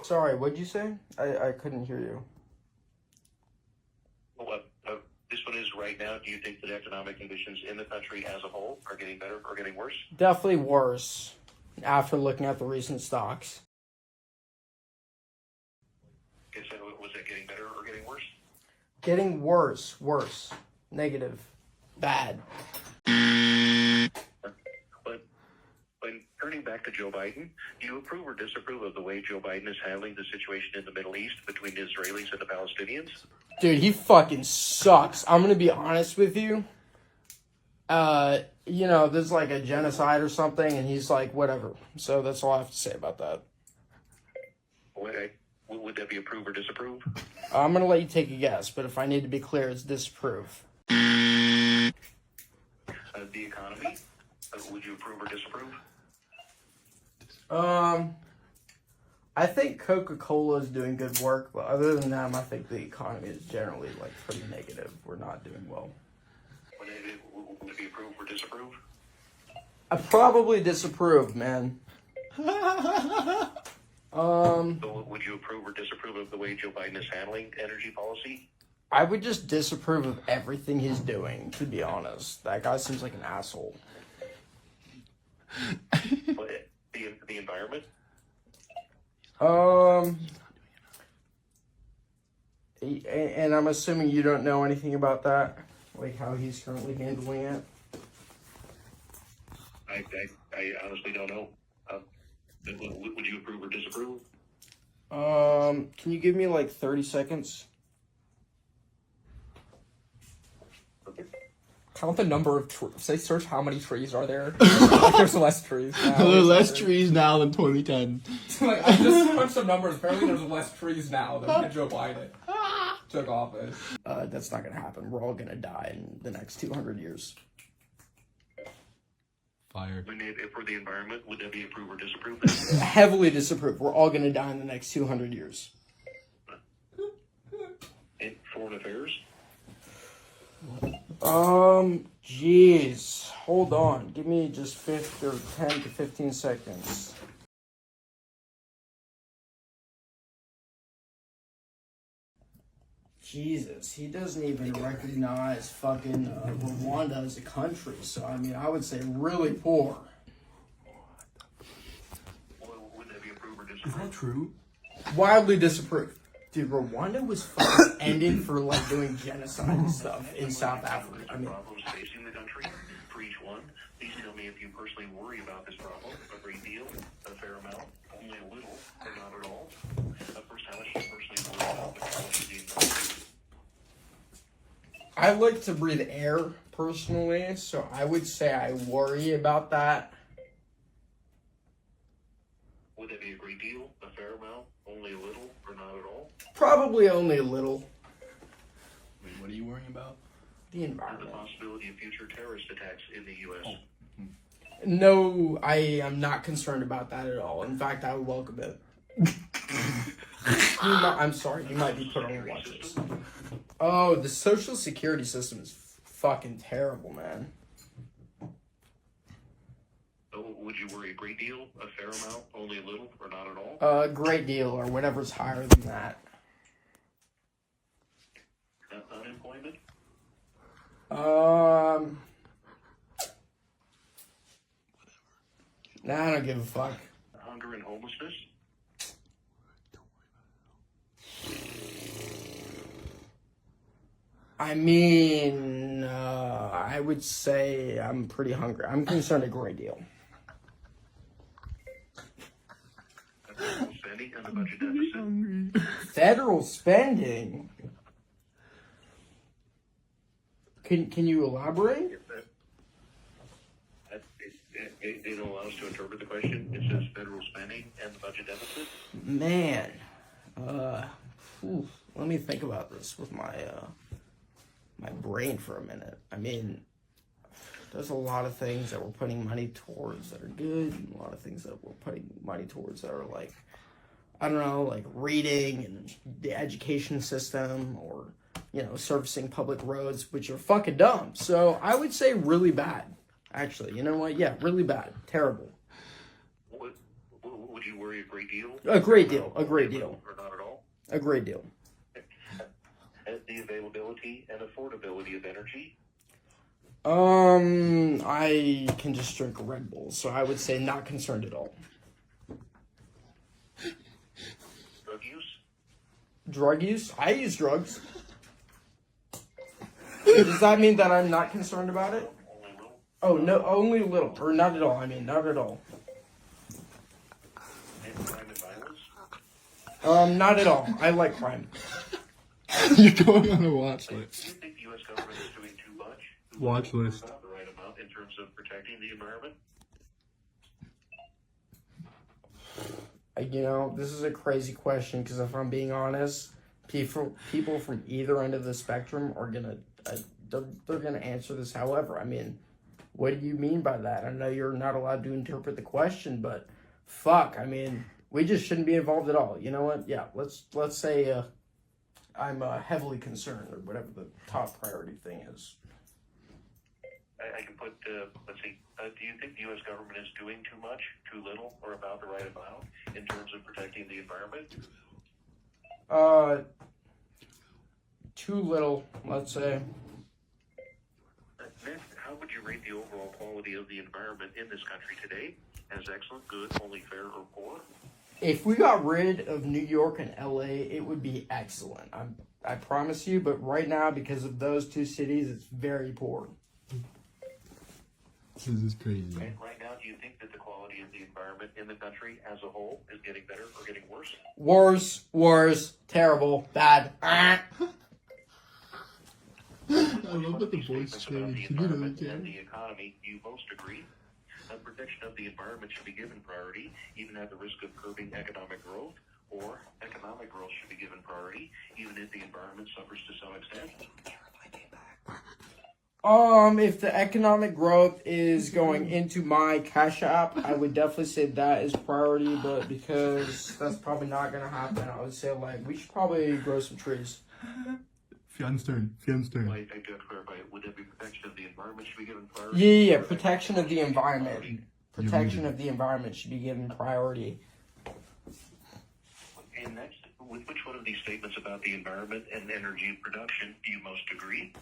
Sorry, what'd you say? I couldn't hear you. What this one is right now, do you think that economic conditions in the country as a whole are getting better or getting worse? Definitely worse after looking at the recent stocks. Was that getting better or getting worse? Getting worse. Negative. Bad. But when turning back to Joe Biden, do you approve or disapprove of the way Joe Biden is handling the situation in the Middle East between the Israelis and the Palestinians? Dude, he fucking sucks. I'm gonna be honest with you. There's like a genocide or something, and he's like, whatever. So that's all I have to say about that. Would that be approve or disapprove? I'm gonna let you take a guess, but if I need to be clear, it's disapprove. The economy, would you approve or disapprove? I think Coca-Cola is doing good work, but other than that, I think the economy is generally like pretty negative. We're not doing well. Would it be approve or disapprove? I probably disapprove, man. So would you approve or disapprove of the way Joe Biden is handling energy policy? I would just disapprove of everything he's doing, to be honest. That guy seems like an asshole. But the environment? And I'm assuming you don't know anything about that? Like how he's currently handling it? I honestly don't know. Would you approve or disapprove? Can you give me like 30 seconds? Count the number of trees. Say search how many trees are there. Like, there's less trees now. There are less trees now than 2010. Like, I just crunched some numbers. Apparently there's less trees now than when Joe Biden took office. That's not gonna happen. We're all gonna die in the next 200 years. Fired. For the environment, would that be approve or disapprove? Heavily disapprove. We're all gonna die in the next 200 years. And foreign affairs? Jeez. Hold on. Give me just 10 to 15 seconds. Jesus, he doesn't even recognize fucking Rwanda as a country. So, I mean, I would say really poor. Would that be approve or Is disapprove? that true? Wildly disapproved. Dude, Rwanda was fucking ended for like doing genocide and stuff in South Africa. I mean, Problems facing the country for each one. Please tell me if you personally worry about this problem a great deal, a fair amount, only a little, or not at all. First, how much do you personally worry about the quality? I like to breathe air personally, so I would say I worry about that. Would that be a great deal, a fair amount, only a little, or not at all? Probably only a little. Wait, what are you worrying about? The The environment. possibility of future terrorist attacks in the U.S. No, I am not concerned about that at all. In fact, I would welcome it. I'm sorry, you might be put on a watch list. Oh, the social security system is fucking terrible, man. Would you worry a great deal, a fair amount, only a little, or not at all? A great deal, or whatever's higher than that. Unemployment? Nah, I don't give a fuck. Hunger and homelessness? I mean, I would say I'm pretty hungry. I'm concerned a great deal. Federal spending and the budget deficit? Federal spending? Can you elaborate? They don't allow us to interpret the question. It says federal spending and the budget deficit. Man, let me think about this with my my brain for a minute. I mean, there's a lot of things that we're putting money towards that are good, and a lot of things that we're putting money towards that are like, I don't know, like reading and the education system, or, you know, servicing public roads, which are fucking dumb. So I would say really bad. Actually, you know what? Yeah, really bad. Terrible. Would you worry a great deal? A great deal. A great deal. Or not at all? A great deal. The availability and affordability of energy? I can just drink a Red Bull, so I would say not concerned at all. Drug use? Drug use? I use drugs. Does that mean that I'm not concerned about it? Only little? Oh, no, only a little. Or not at all. I mean, not at all. And crime and violence? Not at all. I like crime. You're going on a watch Do you list. think the U.S. government is doing too much? Watch list. About the right amount in terms of protecting the environment? You know, this is a crazy question because if I'm being honest, people from either end of the spectrum are gonna they're gonna answer this. However, I mean, what do you mean by that? I know you're not allowed to interpret the question, but fuck, I mean, we just shouldn't be involved at all. You know what? Yeah, let's say I'm heavily concerned or whatever the top priority thing is. I can put, let's see, do you think the U.S. government is doing too much, too little, or about the right amount in terms of protecting the environment? Too little, let's say. Next, how would you rate the overall quality of the environment in this country today? As excellent, good, only fair, or poor? If we got rid of New York and LA, it would be excellent. I promise you, but right now, because of those two cities, it's very poor. This is crazy. And right now, do you think that the quality of the environment in the country as a whole is getting better or getting worse? Worse, terrible, bad. I Which love one what of the these voice statements about the changed. environment and the economy do you most agree? Protection of the environment should be given priority, even at the risk of curbing economic growth, or economic growth should be given priority, even if the environment suffers to some extent. If the economic growth is going into my Cash App, I would definitely say that is priority, but because that's probably not gonna happen, I would say like we should probably grow some trees. Fion's turn. I do have to clarify, would that be protection of the environment should be given priority? Yeah, protection of the environment. Protection of the environment should be given priority. And next, with which one of these statements about the environment and energy production do you most agree?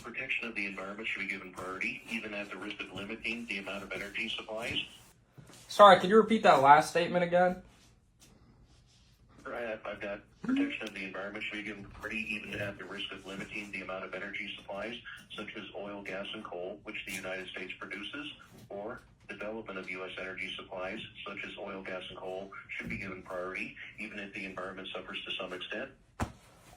Protection of the environment should be given priority, even at the risk of limiting the amount of energy supplies. Sorry, could you repeat that last statement again? I've got protection of the environment should be given priority, even at the risk of limiting the amount of energy supplies, such as oil, gas, and coal, which the United States produces, or development of U.S. energy supplies, such as oil, gas, and coal, should be given priority, even if the environment suffers to some extent.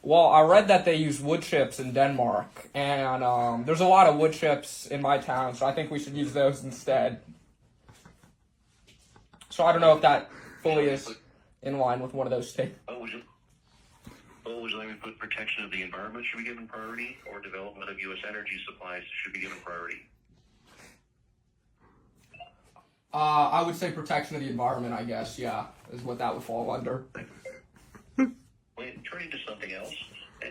Well, I read that they use wood chips in Denmark, and there's a lot of wood chips in my town, so I think we should use those instead. So I don't know if that fully is in line with one of those statements. Would you like me to put protection of the environment should be given priority, or development of U.S. energy supplies should be given priority? I would say protection of the environment, I guess, yeah, is what that would fall under. Well, turning to something else,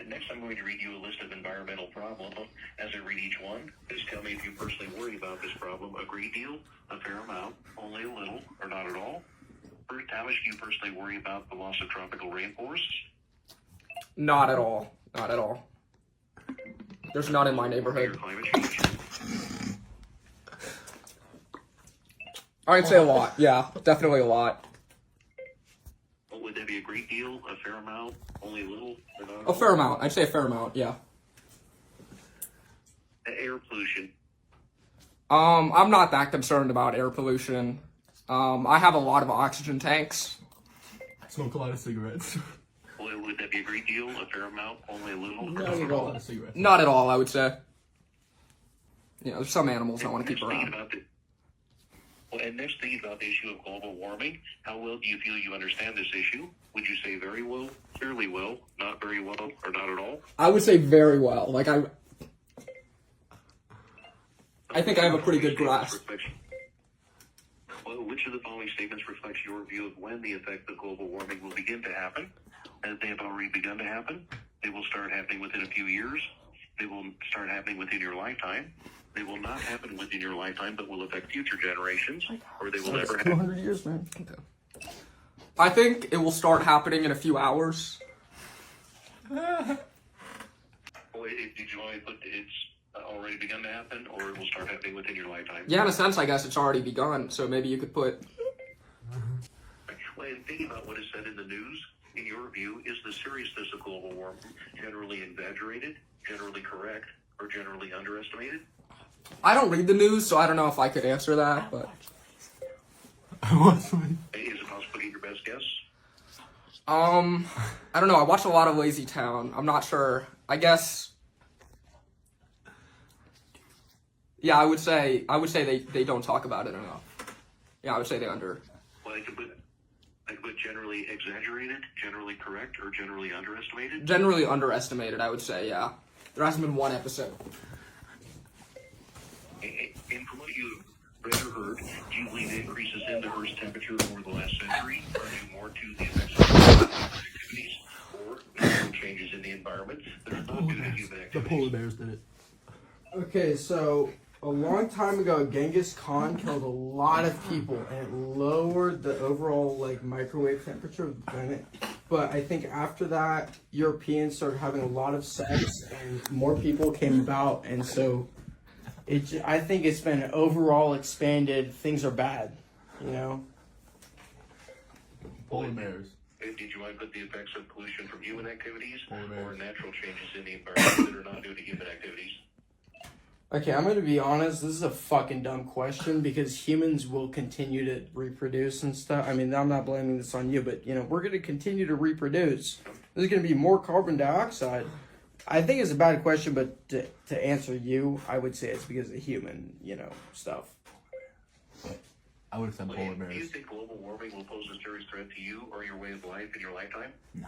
next I'm going to read you a list of environmental problems. As I read each one, please tell me if you personally worry about this problem a great deal, a fair amount, only a little, or not at all. First, how much do you personally worry about the loss of tropical rainforests? Not at all. Not at all. There's none in my neighborhood. Climate change? I'd say a lot, yeah, definitely a lot. Would that be a great deal, a fair amount, only a little, or not at A all? fair amount, I'd say a fair amount, yeah. Air pollution. I'm not that concerned about air pollution. I have a lot of oxygen tanks. Smoke a lot of cigarettes. Would that be a great deal, a fair amount, only a little, or Not not at at all. all? A lot of cigarettes. Not at all, I would say. You know, there's some animals I want to keep Next, thinking around. about and next, thinking about the issue of global warming, how well do you feel you understand this issue? Would you say very well, fairly well, not very well, or not at all? I would say very well. Like, I think I have a pretty good grasp. Well, which of the following statements reflects your view of when the effect of global warming will begin to happen? As they have already begun to happen, they will start happening within a few years. They will start happening within your lifetime. They will not happen within your lifetime, but will affect future generations, or they will never happen. 200 years, man. I think it will start happening in a few hours. Well, did you want to put it's already begun to happen, or it will start happening within your lifetime? Yeah, in a sense, I guess it's already begun. So maybe you could put. Well, and thinking about what is said in the news, in your view, is the seriousness of global warming generally exaggerated, generally correct, or generally underestimated? I don't read the news, so I don't know if I could answer that. But What's funny? Is it possible to get your best guess? I don't know. I watch a lot of Lazy Town. I'm not sure. I guess. Yeah, I would say they don't talk about it enough. Yeah, I would say they under. Well, I could put generally exaggerated, generally correct, or generally underestimated. Generally underestimated, I would say, yeah. There hasn't been one episode. And from what you've read or heard, do you believe increases in the Earth's temperature over the last century are due more to the effects of human activities or natural changes in the environment that are not due to human The polar activities? bears did it. Okay, so a long time ago, Genghis Khan killed a lot of people and it lowered the overall like microwave temperature of the planet. But I think after that, Europeans started having a lot of sex and more people came about, and so I think it's been overall expanded. Things are bad, you know. Polar bears. Did you want to put the effects of pollution from human activities Polar bears. or natural changes in the environment that are not due to human activities? Okay, I'm gonna be honest. This is a fucking dumb question because humans will continue to reproduce and stuff. I mean, I'm not blaming this on you, but you know, we're gonna continue to reproduce. There's gonna be more carbon dioxide. I think it's a bad question, but to answer you, I would say it's because of human, you know, stuff. I would have said polar Do you bears. think global warming will pose a serious threat to you or your way of life in your lifetime? No.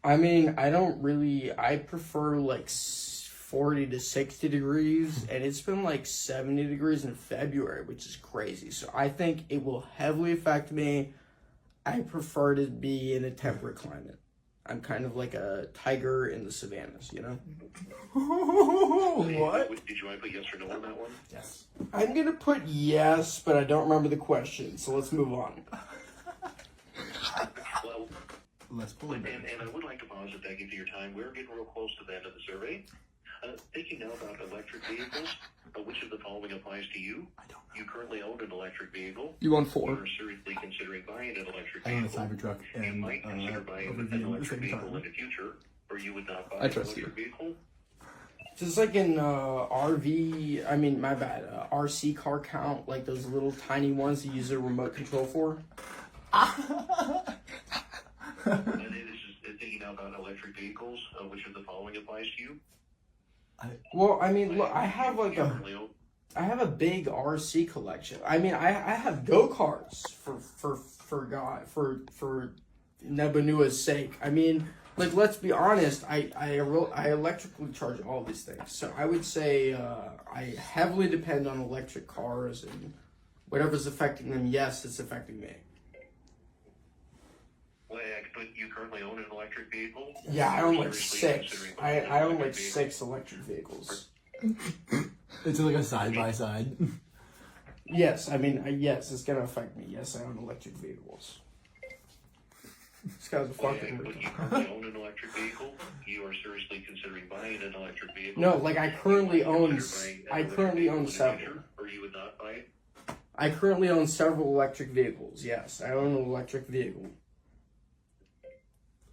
I mean, I prefer like 40 to 60 degrees, and it's been like 70 degrees in February, which is crazy. So I think it will heavily affect me. I prefer to be in a temperate climate. I'm kind of like a tiger in the savannas, you know? What? Did you want to put yes or no on that one? Yes. I'm gonna put yes, but I don't remember the question, so let's move on. Well, Less polar bears. and I would like to pause and thank you for your time. We're getting real close to the end of the survey. Thinking now about electric vehicles, which of the following applies to you? I don't know. You currently own an electric vehicle. You won You 4. are seriously considering buying an electric I own a vehicle. Cybertruck You and might consider buying an overview at the electric same vehicle in time. the future, or you would not buy I an trust electric vehicle. Just like in RV, I mean, my bad, RC car count, like those little tiny ones you use a remote control for. And then this is thinking now about electric vehicles, which of the following applies to you? Well, I mean, look, I have like You a currently own- I have a big RC collection. I mean, I have go-karts for Nebanua's sake. I mean, like, let's be honest. I electrically charge all these things. So I would say I heavily depend on electric cars, and whatever's affecting them, yes, it's affecting me. Well, but you currently own an electric vehicle? Yeah, I own like Seriously 6. considering buying an I own electric like vehicle? 6 electric vehicles. It's like a side by side. Yes, I mean, yes, it's gonna affect me. Yes, I own electric vehicles. This guy's a Well, fucking but retard. you currently own an electric vehicle? You are seriously considering buying an electric vehicle? No, like I currently You might own. consider buying an I electric currently vehicle own in the several. future, or you would not buy it? I currently own several electric vehicles. Yes, I own an electric vehicle.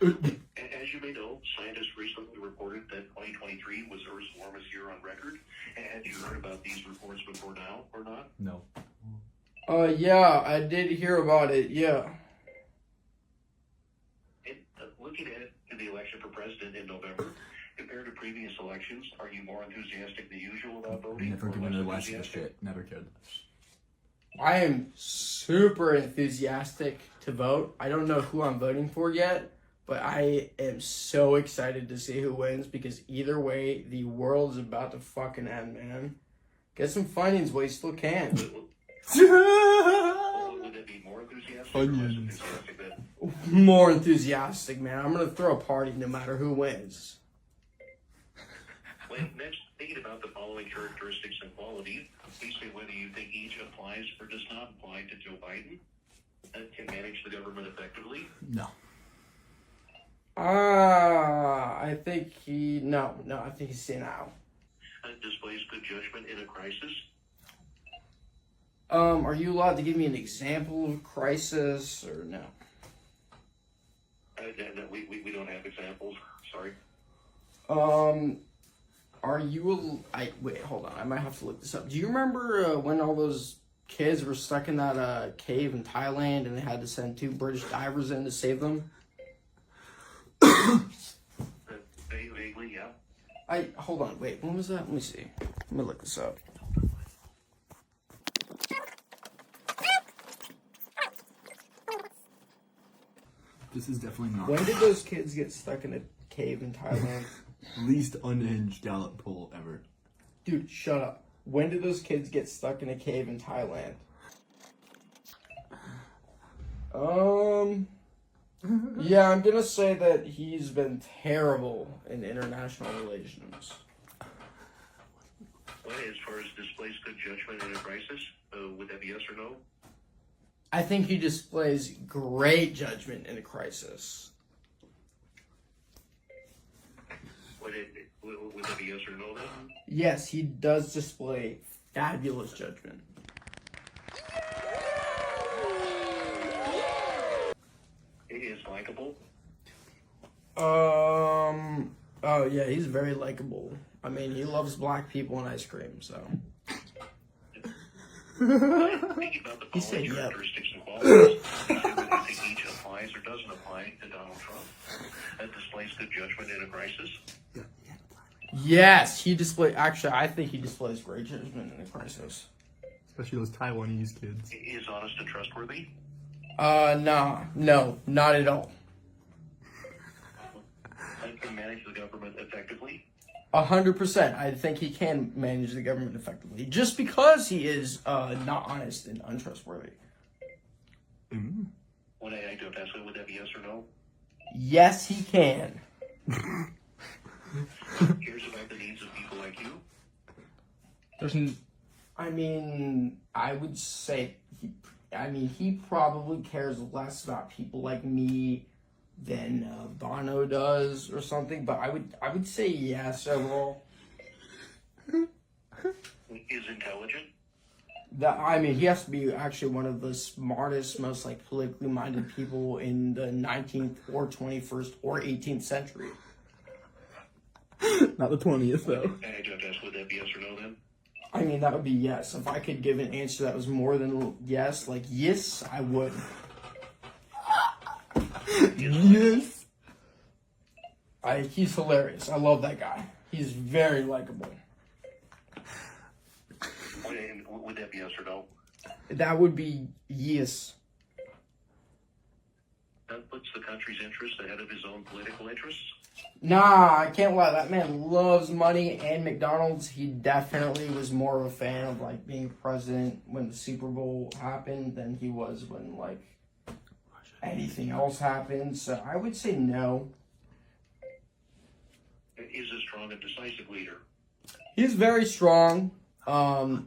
As you may know, scientists recently reported that 2023 was Earth's warmest year on record. Have you heard about these reports before now, or not? No. Yeah, I did hear about it. Yeah. And looking at the election for president in November, compared to previous elections, are you more enthusiastic than usual about voting? Never or given less a less of a enthusiastic? shit. Never cared less. I am super enthusiastic to vote. I don't know who I'm voting for yet, but I am so excited to see who wins because either way, the world is about to fucking end, man. Get some findings while you still can. Would it be more enthusiastic or less Onions. enthusiastic then? More enthusiastic, man. I'm gonna throw a party no matter who wins. When next thinking about the following characteristics and qualities, please say whether you think each applies or does not apply to Joe Biden. can manage the government effectively. No. I think I think he's senile. Displays good judgment in a crisis. Are you allowed to give me an example of crisis or no? No, we don't have examples. Sorry. Are you? Wait, hold on. I might have to look this up. Do you remember when all those kids were stuck in that cave in Thailand and they had to send 2 British divers in to save them? Vaguely, yeah. Hold on. Wait, when was that? Let me see. Let me look this up. This is definitely not. When did those kids get stuck in a cave in Thailand? Least unhinged Gallup poll ever. Dude, shut up. When did those kids get stuck in a cave in Thailand? Yeah, I'm gonna say that he's been terrible in international relations. Well, as far as displays good judgment in a crisis, would that be yes or no? I think he displays great judgment in a crisis. Would that be yes or no then? Yes, he does display fabulous judgment. It is likable. Oh yeah, he's very likable. I mean, he loves black people and ice cream, so. Think about the He said following yeah. characteristics and qualities. I think each applies or doesn't apply to Donald Trump. That displays good judgment in a crisis. Yes, actually, I think he displays great judgment in a crisis. Especially those Taiwanese kids. Is honest and trustworthy. No, not at all. And can manage the government effectively. 100%. I think he can manage the government effectively, just because he is not honest and untrustworthy. Mm. When I don't ask you, would that be yes or no? Yes, he can. Cares about the needs of people like you. I mean, I would say he probably cares less about people like me than Bono does or something. But I would say yes overall. Is intelligent. He has to be actually one of the smartest, most like politically minded people in the 19th or 21st or 18th century. Not the 20th, though. And I don't ask, would that be yes or no then? I mean, that would be yes. If I could give an answer that was more than yes, like yes, I would. Yes. He's hilarious. I love that guy. He's very likable. Would that be yes or no? That would be yes. That puts the country's interests ahead of his own political interests. Nah, I can't lie. That man loves money and McDonald's. He definitely was more of a fan of like being president when the Super Bowl happened than he was when like anything else happened. So I would say no. Is a strong and decisive leader. He's very strong. I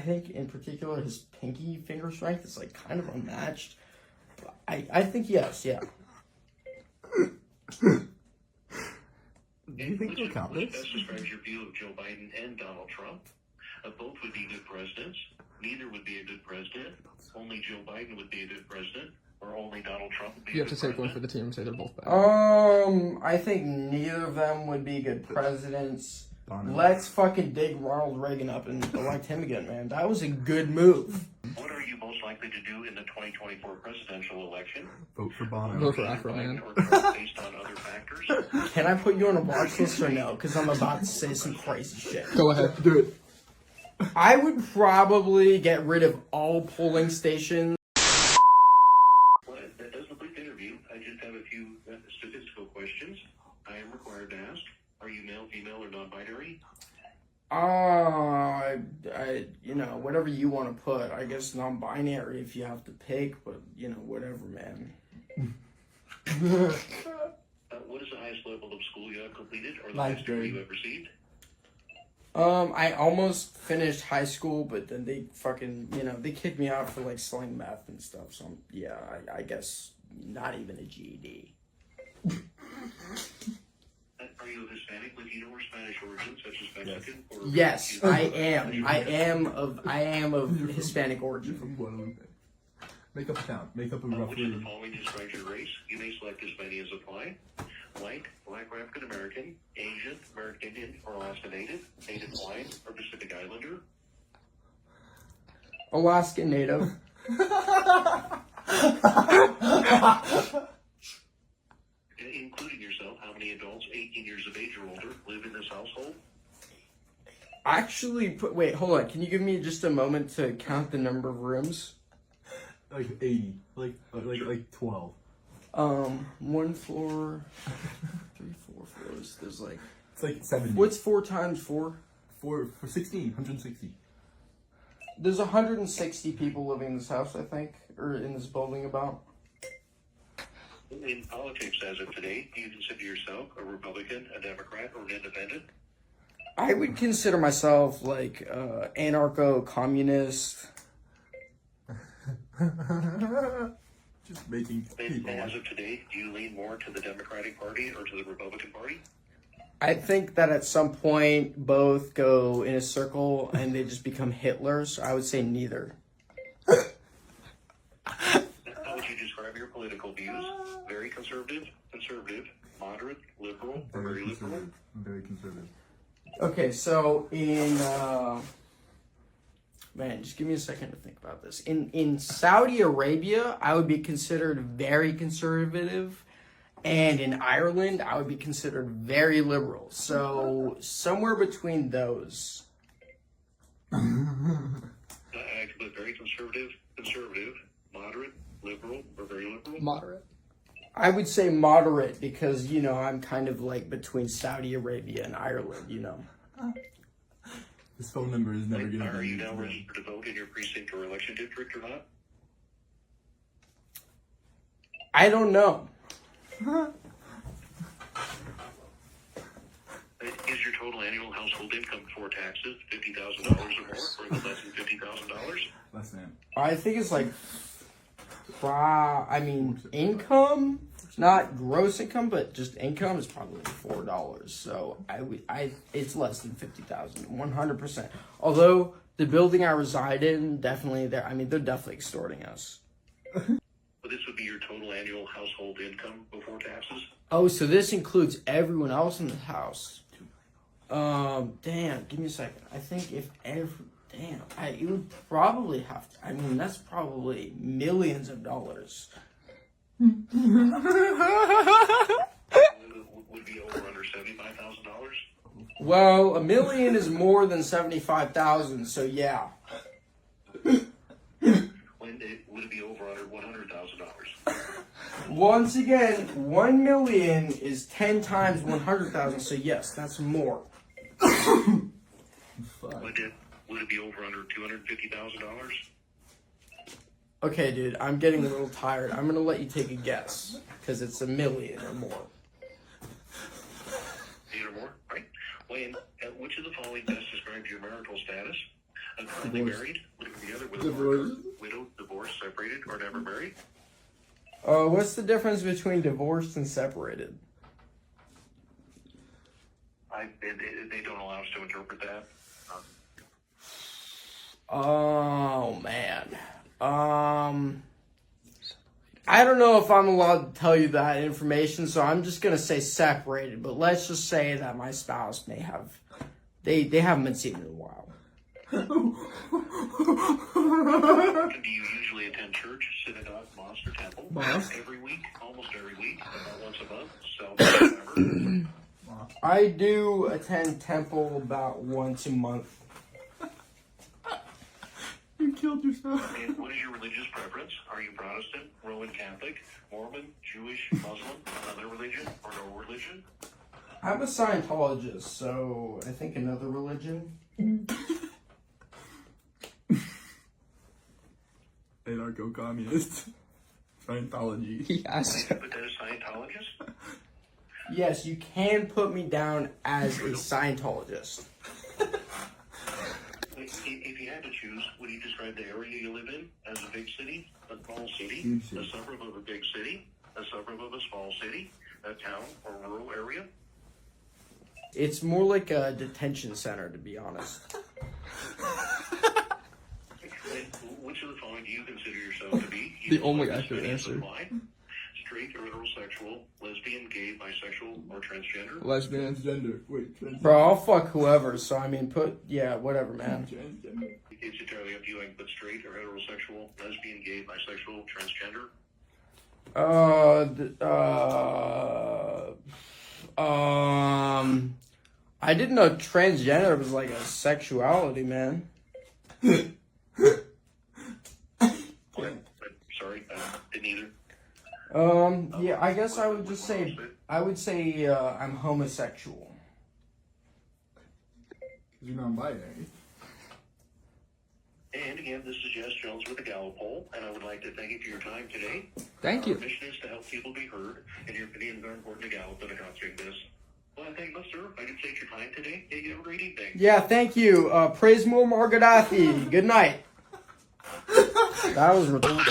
think in particular his pinky finger strength is like kind of unmatched. I think yes, yeah. Do you think he'll count Which this? best describes your view of Joe Biden and Donald Trump? Both would be good presidents. Neither would be a good president. Only Joe Biden would be a good president. Or only Donald Trump would be You a have to good take one president. for the team and say they're both bad. I think neither of them would be good presidents. Bono. Let's fucking dig Ronald Reagan up and elect him again, man. That was a good move. What are you most likely to do in the 2024 presidential election? Vote for Bono. Vote for Afro Man. Or based on other factors? Can I put you on a watch list or no? Because I'm about to say some crazy shit. Go ahead. Do it. I would probably get rid of all polling stations. Well, that does complete the interview. I just have a few statistical questions I am required to ask. Are you male, female, or non-binary? Whatever you want to put. I guess non-binary if you have to pick, but, whatever, man. What is the highest level of school you have completed or the Ninth highest degree grade. you have received? I almost finished high school, but then they fucking, they kicked me out for like selling meth and stuff. So I guess not even a GED. Are you of Hispanic, Latino, or Spanish origin, such as Mexican? Or Yes, I am. I am of Hispanic origin. From Guadalupe. Make up a count. Make up a Which of the roughly. following describes your race? You may select as many as apply. White, Black or African American, Asian, American Indian, or Alaska Native, Native Hawaiian, or Pacific Islander. Alaskan Native. Including yourself, how many adults 18 years of age or older live in this household? Actually, wait, hold on. Can you give me just a moment to count the number of rooms? Like 80. Like 12. 1 floor, 3, 4 floors. There's like, It's like 70. what's 4 times 4? For 16, 160. There's 160 people living in this house, I think, or in this building about. In politics as of today, do you consider yourself a Republican, a Democrat, or an independent? I would consider myself like anarcho-communist. Just making people. And as of today, do you lean more to the Democratic Party or to the Republican Party? I think that at some point both go in a circle and they just become Hitler, so I would say neither. How would you describe your political views? Very conservative, moderate, liberal, or very liberal? conservative. Very conservative. Okay, so in man, just give me a second to think about this. In Saudi Arabia, I would be considered very conservative, and in Ireland, I would be considered very liberal. So somewhere between those. I could put very conservative, moderate, liberal, or very liberal. Moderate. I would say moderate because, I'm kind of like between Saudi Arabia and Ireland, This phone number is never going to Are be you used now again. registered to vote in your precinct or election district or not? I don't know. Is your total annual household income before taxes $50,000 or more, or less than $50,000? Less than. I think it's like, income, not gross income, but just income is probably $4. So it's less than 50,000, 100%. Although the building I reside in, definitely they're definitely extorting us. Well, this would be your total annual household income before taxes. Oh, so this includes everyone else in the house. Damn, give me a second. I think if it would probably have to, that's probably millions of dollars. Would be over under $75,000. Well, $1 million is more than 75,000, so yeah. Would it be over under $100,000? Once again, 1 million is 10 times 100,000, so yes, that's more. Fuck. Would it be over under $250,000? Okay, dude, I'm getting a little tired. I'm gonna let you take a guess, because it's $1 million or more. Eight or more, right? Wayne, which of the following best describes your marital status? Currently married, living together with a partner, widowed, divorced, separated, or never married? What's the difference between divorced and separated? They don't allow us to interpret that. Oh, man. I don't know if I'm allowed to tell you that information, so I'm just gonna say separated, but let's just say that my spouse may have, they haven't been seen in a while. Do you usually attend church, synagogue, mosque, or temple? Mosque. Every week, almost every week, about once a month, self-never. I do attend temple about once a month. You killed yourself. And what is your religious preference? Are you Protestant, Roman Catholic, Mormon, Jewish, Muslim, another religion, or no religion? I'm a Scientologist, so I think another religion. Anarcho-communist. Scientology. Yes. But that is Scientologist? Yes, you can put me down as a Scientologist. If you had to choose, would you describe the area you live in as a big city, a small city, Huge city. a suburb of a big city, a suburb of a small city, a town or rural area? It's more like a detention center, to be honest. And which of the following do you consider yourself to be? The You only like accurate this answer. apply? Straight or heterosexual, lesbian, gay, bisexual, or transgender? Lesbian. Transgender. Wait, transgender. Bro, I'll fuck whoever, so I mean, whatever, man. Transgender. It's entirely up to you. I can put straight or heterosexual, lesbian, gay, bisexual, transgender. I didn't know transgender was like a sexuality, man. Sorry, didn't either. Yeah, I guess I would just say, I'm homosexual. You're non-binary. And again, this is Jess Jones with the Gallup poll, and I would like to thank you for your time today. Thank Our you. mission is to help people be heard, and your opinions are important to Gallup and answering this. Well, I thank you, sir. I can take your time today. Hey, you have a great evening. Yeah, thank you. Praise more Margadathi. Good night. That was ridiculous.